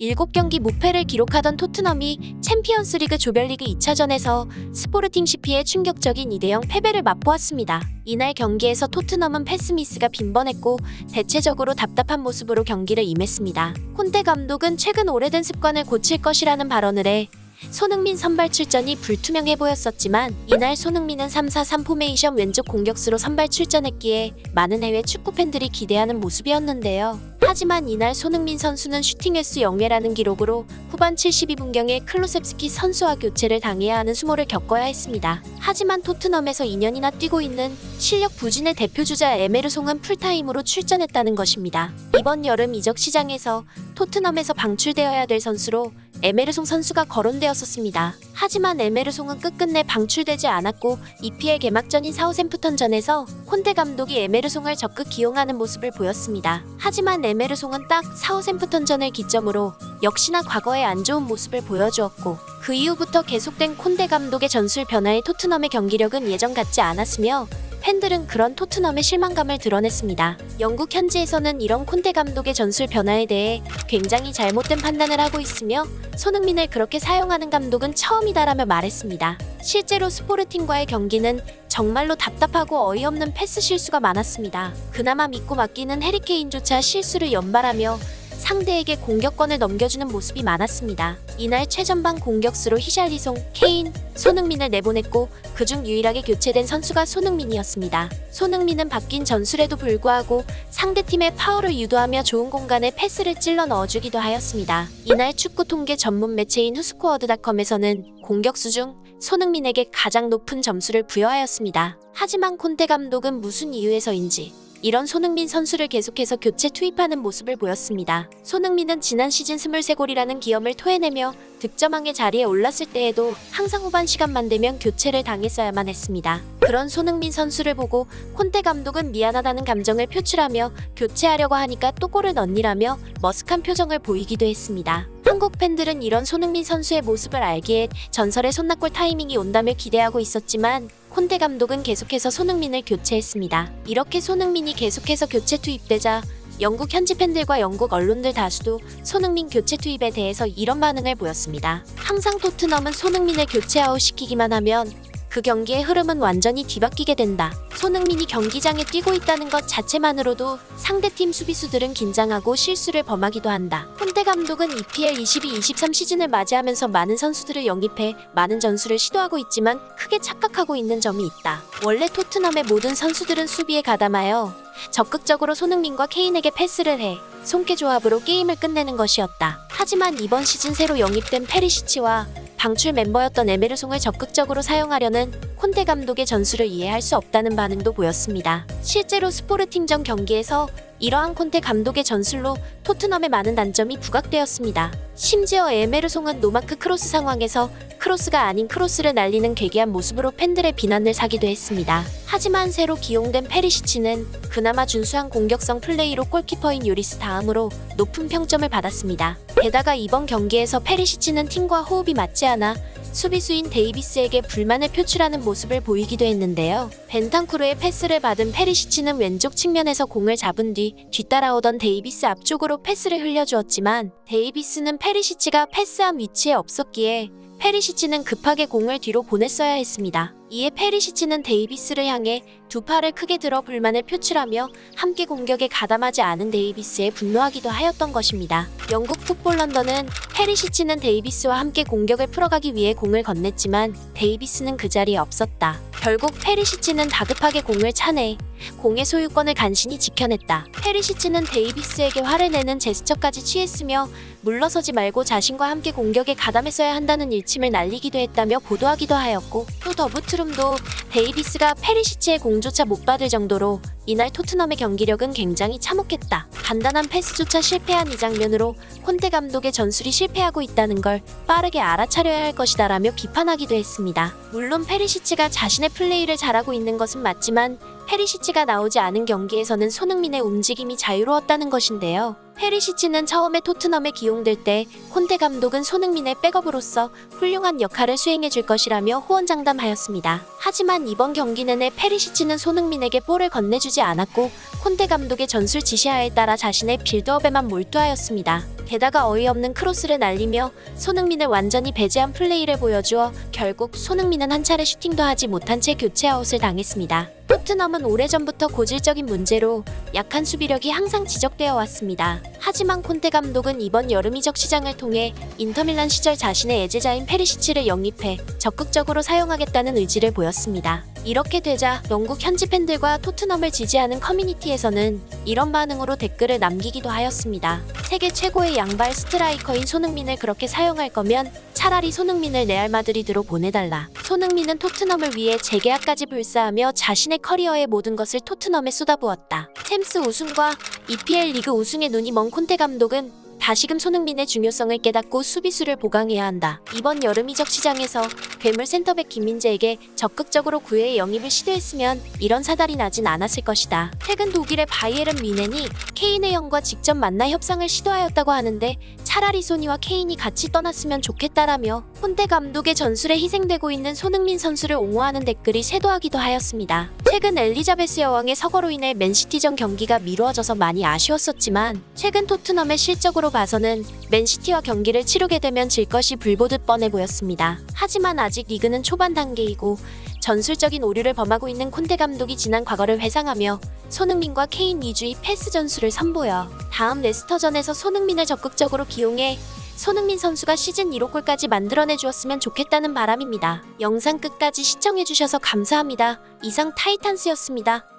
7경기 무패를 기록하던 토트넘이 챔피언스리그 조별리그 2차전에서 스포르팅 CP의 충격적인 2대0 패배를 맛보았습니다. 이날 경기에서 토트넘은 패스 미스가 빈번했고 대체적으로 답답한 모습으로 경기를 임했습니다. 콘테 감독은 최근 오래된 습관을 고칠 것이라는 발언을 해 손흥민 선발 출전이 불투명해 보였었지만 이날 손흥민은 3-4-3 포메이션 왼쪽 공격수로 선발 출전했기에 많은 해외 축구 팬들이 기대하는 모습이었는데요. 하지만 이날 손흥민 선수는 슈팅 횟수 0회라는 기록으로 후반 72분경에 클루셉스키 선수와 교체를 당해야 하는 수모를 겪어야 했습니다. 하지만 토트넘에서 2년이나 뛰고 있는 실력 부진의 대표주자 에메르송은 풀타임으로 출전했다는 것입니다. 이번 여름 이적 시장에서 토트넘에서 방출되어야 될 선수로 에메르송 선수가 거론되었었습니다. 하지만 에메르송은 끝끝내 방출되지 않았고 EPL 개막전인 사우샘프턴전에서 콘테 감독이 에메르송을 적극 기용하는 모습을 보였습니다. 하지만 에메르송은 딱 사우샘프턴전을 기점으로 역시나 과거의 안 좋은 모습을 보여주었고 그 이후부터 계속된 콘테 감독의 전술 변화에 토트넘의 경기력은 예전 같지 않았으며 팬들은 그런 토트넘의 실망감을 드러냈습니다. 영국 현지에서는 이런 콘테 감독의 전술 변화에 대해 굉장히 잘못된 판단을 하고 있으며 손흥민을 그렇게 사용하는 감독은 처음이다라며 말했습니다. 실제로 스포르팅과의 경기는 정말로 답답하고 어이없는 패스 실수가 많았습니다. 그나마 믿고 맡기는 해리케인조차 실수를 연발하며 상대에게 공격권을 넘겨주는 모습이 많았습니다. 이날 최전방 공격수로 히샬리송, 케인, 손흥민을 내보냈고 그중 유일하게 교체된 선수가 손흥민이었습니다. 손흥민은 바뀐 전술에도 불구하고 상대팀의 파워를 유도하며 좋은 공간에 패스를 찔러 넣어주기도 하였습니다. 이날 축구 통계 전문 매체인 후스코어드닷컴에서는 공격수 중 손흥민에게 가장 높은 점수를 부여하였습니다. 하지만 콘테 감독은 무슨 이유에서인지 이런 손흥민 선수를 계속해서 교체 투입하는 모습을 보였습니다. 손흥민은 지난 시즌 23골이라는 기염을 토해내며 득점왕의 자리에 올랐을 때에도 항상 후반 시간만 되면 교체를 당했어야만 했습니다. 그런 손흥민 선수를 보고 콘테 감독은 미안하다는 감정을 표출하며 교체하려고 하니까 또 골을 넣니라며 머쓱한 표정을 보이기도 했습니다. 한국 팬들은 이런 손흥민 선수의 모습을 알기에 전설의 손낙골 타이밍이 온다며 기대하고 있었지만 콘테 감독은 계속해서 손흥민을 교체했습니다. 이렇게 손흥민이 계속해서 교체 투입되자 영국 현지 팬들과 영국 언론들 다수도 손흥민 교체 투입에 대해서 이런 반응을 보였습니다. 항상 토트넘은 손흥민을 교체 아웃시키기만 하면 그 경기의 흐름은 완전히 뒤바뀌게 된다. 손흥민이 경기장에 뛰고 있다는 것 자체만으로도 상대팀 수비수들은 긴장하고 실수를 범하기도 한다. 콘테 감독은 EPL 22-23 시즌을 맞이하면서 많은 선수들을 영입해 많은 전술을 시도하고 있지만 크게 착각하고 있는 점이 있다. 원래 토트넘의 모든 선수들은 수비에 가담하여 적극적으로 손흥민과 케인에게 패스를 해 손괴 조합으로 게임을 끝내는 것이었다. 하지만 이번 시즌 새로 영입된 페리시치와 방출 멤버였던 에메르송을 적극적으로 사용하려는 콘테 감독의 전술을 이해할 수 없다는 반응도 보였습니다. 실제로 스포르팅전 경기에서 이러한 콘테 감독의 전술로 토트넘의 많은 단점이 부각되었습니다. 심지어 에메르송은 노마크 크로스 상황에서 크로스가 아닌 크로스를 날리는 괴기한 모습으로 팬들의 비난을 사기도 했습니다. 하지만 새로 기용된 페리시치는 그나마 준수한 공격성 플레이로 골키퍼인 요리스 다음으로 높은 평점을 받았습니다. 게다가 이번 경기에서 페리시치는 팀과 호흡이 맞지 않아 수비수인 데이비스에게 불만을 표출하는 모습을 보이기도 했는데요. 벤탄쿠르의 패스를 받은 페리시치는 왼쪽 측면에서 공을 잡은 뒤 뒤따라오던 데이비스 앞쪽으로 패스를 흘려주었지만 데이비스는 페리시치가 패스한 위치에 없었기에 페리시치는 급하게 공을 뒤로 보냈어야 했습니다. 이에 페리시치는 데이비스를 향해 두 팔을 크게 들어 불만을 표출하며 함께 공격에 가담하지 않은 데이비스에 분노하기도 하였던 것입니다. 영국 풋볼 런던은 페리시치는 데이비스와 함께 공격을 풀어가기 위해 공을 건넸지만 데이비스는 그 자리에 없었다. 결국 페리시치는 다급하게 공을 차내 공의 소유권을 간신히 지켜냈다. 페리시치는 데이비스에게 화를 내는 제스처까지 취했으며 물러서지 말고 자신과 함께 공격에 가담했어야 한다는 일침을 날리기도 했다며 보도하기도 하였고 또 더부트룸도 데이비스가 페리시치의 공조차 못 받을 정도로 이날 토트넘의 경기력은 굉장히 참혹했다. 간단한 패스조차 실패한 이 장면으로 콘테 감독의 전술이 실패하고 있다는 걸 빠르게 알아차려야 할 것이다라며 비판하기도 했습니다. 물론 페리시치가 자신의 플레이를 잘하고 있는 것은 맞지만 페리시치가 나오지 않은 경기에서는 손흥민의 움직임이 자유로웠다는 것인데요. 페리시치는 처음에 토트넘에 기용될 때 콘테 감독은 손흥민의 백업으로서 훌륭한 역할을 수행해줄 것이라며 호언장담하였습니다. 하지만 이번 경기 내내 페리시치는 손흥민에게 볼을 건네주지 않았고 콘테 감독의 전술 지시하에 따라 자신의 빌드업에만 몰두하였습니다. 게다가 어이없는 크로스를 날리며 손흥민을 완전히 배제한 플레이를 보여주어 결국 손흥민은 한 차례 슈팅도 하지 못한 채 교체 아웃을 당했습니다. 토트넘은 오래전부터 고질적인 문제로 약한 수비력이 항상 지적되어 왔습니다. 하지만 콘테 감독은 이번 여름 이적 시장을 통해 인터밀란 시절 자신의 애제자인 페리시치를 영입해 적극적으로 사용하겠다는 의지를 보였습니다. 이렇게 되자 영국 현지 팬들과 토트넘을 지지하는 커뮤니티에서는 이런 반응으로 댓글을 남기기도 하였습니다. 세계 최고의 양발 스트라이커인 손흥민을 그렇게 사용할 거면 차라리 손흥민을 레알 마드리드로 보내달라. 손흥민은 토트넘을 위해 재계약까지 불사하며 자신의 커리어의 모든 것을 토트넘에 쏟아부었다. 챔스 우승과 EPL 리그 우승에 눈이 먼 콘테 감독은 다시금 손흥민의 중요성을 깨닫고 수비수를 보강해야 한다. 이번 여름 이적 시장에서 괴물 센터백 김민재에게 적극적으로 구회의 영입을 시도했으면 이런 사달이 나진 않았을 것이다. 최근 독일의 바이에른 뮌헨이 케인의 형과 직접 만나 협상을 시도하였다고 하는데 차라리 소니와 케인이 같이 떠났으면 좋겠다라며 콘테 감독의 전술에 희생되고 있는 손흥민 선수를 옹호하는 댓글이 쇄도하기도 하였습니다. 최근 엘리자베스 여왕의 서거로 인해 맨시티전 경기가 미루어져서 많이 아쉬웠었지만 최근 토트넘의 실적으로 봐서는 맨시티와 경기를 치르게 되면 질 것이 불보듯 뻔해 보였습니다. 하지만 아직 리그는 초반 단계이고 전술적인 오류를 범하고 있는 콘테 감독이 지난 과거를 회상하며 손흥민과 케인 위주의 패스 전술을 선보여 다음 레스터전에서 손흥민을 적극적으로 기용해 손흥민 선수가 시즌 1호 골까지 만들어내 주었으면 좋겠다는 바람입니다. 영상 끝까지 시청해주셔서 감사합니다. 이상 타이탄스였습니다.